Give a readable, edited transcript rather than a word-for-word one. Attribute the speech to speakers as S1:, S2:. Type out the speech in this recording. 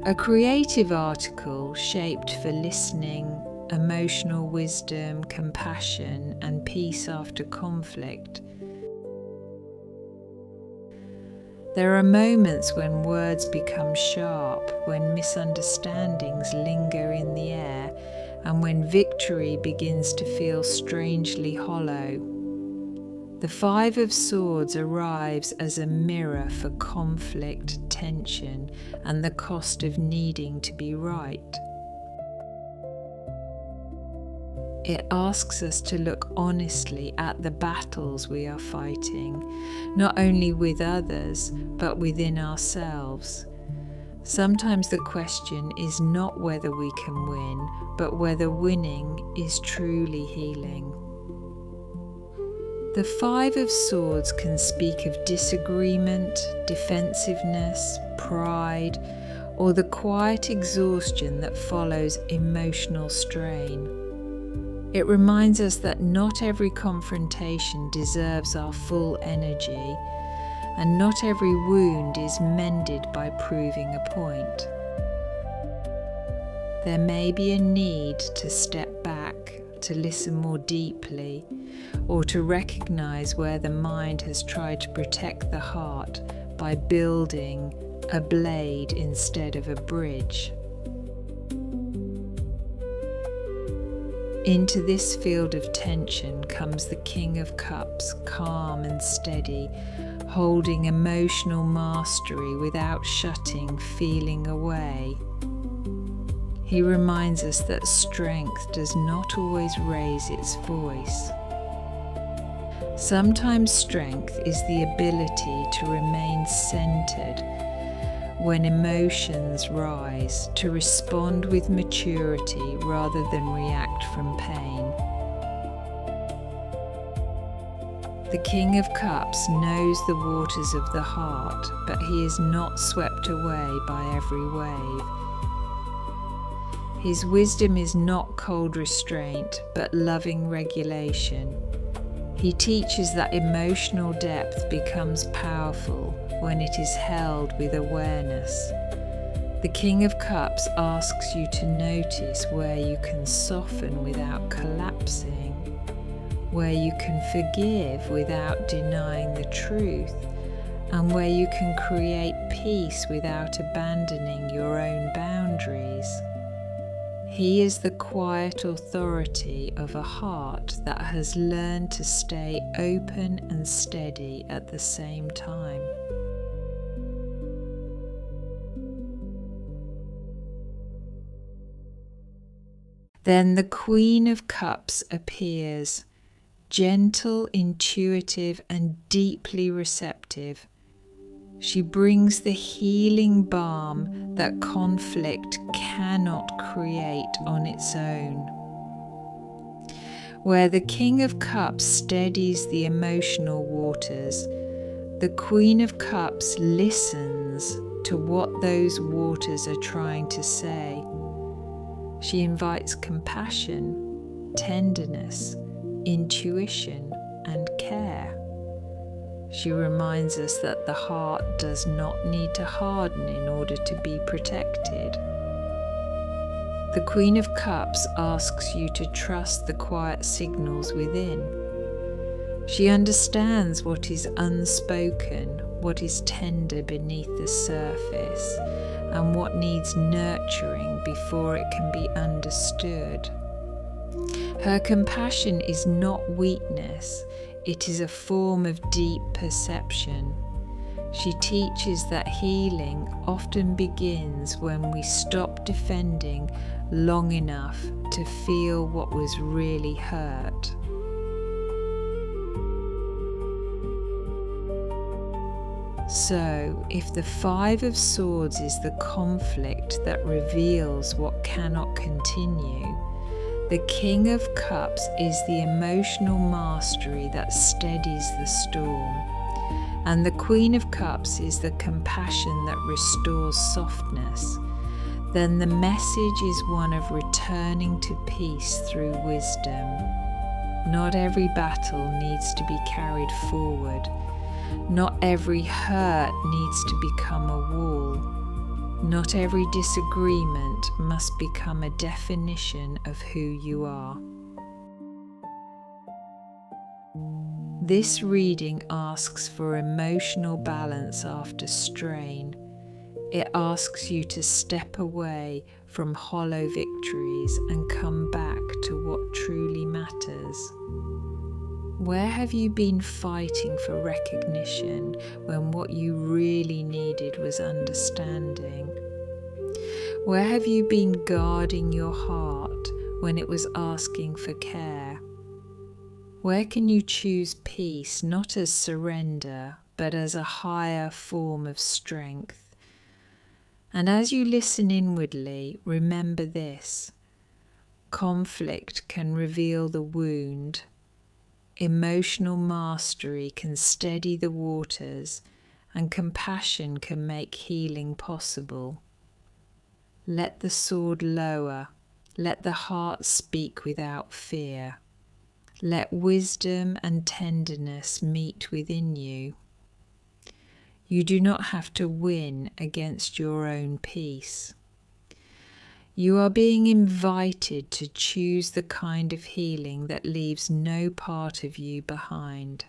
S1: A creative article shaped for listening, emotional wisdom, compassion, and peace after conflict. There are moments when words become sharp, when misunderstandings linger in the air, and when victory begins to feel strangely hollow. The Five of Swords arrives as a mirror for conflict, tension, and the cost of needing to be right. It asks us to look honestly at the battles we are fighting, not only with others, but within ourselves. Sometimes the question is not whether we can win, but whether winning is truly healing. The Five of Swords can speak of disagreement, defensiveness, pride, or the quiet exhaustion that follows emotional strain. It reminds us that not every confrontation deserves our full energy, and not every wound is mended by proving a point. There may be a need to step back, to listen more deeply, or to recognize where the mind has tried to protect the heart by building a blade instead of a bridge. Into this field of tension comes the King of Cups, calm and steady, holding emotional mastery without shutting feeling away. He reminds us that strength does not always raise its voice. Sometimes strength is the ability to remain centered when emotions rise, to respond with maturity rather than react from pain. The King of Cups knows the waters of the heart, but he is not swept away by every wave. His wisdom is not cold restraint, but loving regulation. He teaches that emotional depth becomes powerful when it is held with awareness. The King of Cups asks you to notice where you can soften without collapsing, where you can forgive without denying the truth, and where you can create peace without abandoning your own boundaries. He is the quiet authority of a heart that has learned to stay open and steady at the same time. Then the Queen of Cups appears, gentle, intuitive, and deeply receptive. She brings the healing balm that conflict cannot create on its own. Where the King of Cups steadies the emotional waters, the Queen of Cups listens to what those waters are trying to say. She invites compassion, tenderness, intuition, and care. She reminds us that the heart does not need to harden in order to be protected. The Queen of Cups asks you to trust the quiet signals within. She understands what is unspoken, what is tender beneath the surface, and what needs nurturing before it can be understood. Her compassion is not weakness, it is a form of deep perception. She teaches that healing often begins when we stop defending long enough to feel what was really hurt. So, if the Five of Swords is the conflict that reveals what cannot continue, the King of Cups is the emotional mastery that steadies the storm, and the Queen of Cups is the compassion that restores softness. Then the message is one of returning to peace through wisdom. Not every battle needs to be carried forward. Not every hurt needs to become a wall. Not every disagreement must become a definition of who you are. This reading asks for emotional balance after strain. It asks you to step away from hollow victories and come back to what truly matters. Where have you been fighting for recognition when what you really needed was understanding? Where have you been guarding your heart when it was asking for care? Where can you choose peace not as surrender, but as a higher form of strength? And as you listen inwardly, remember this: conflict can reveal the wound. Emotional mastery can steady the waters, and compassion can make healing possible. Let the sword lower. Let the heart speak without fear. Let wisdom and tenderness meet within you. You do not have to win against your own peace. You are being invited to choose the kind of healing that leaves no part of you behind.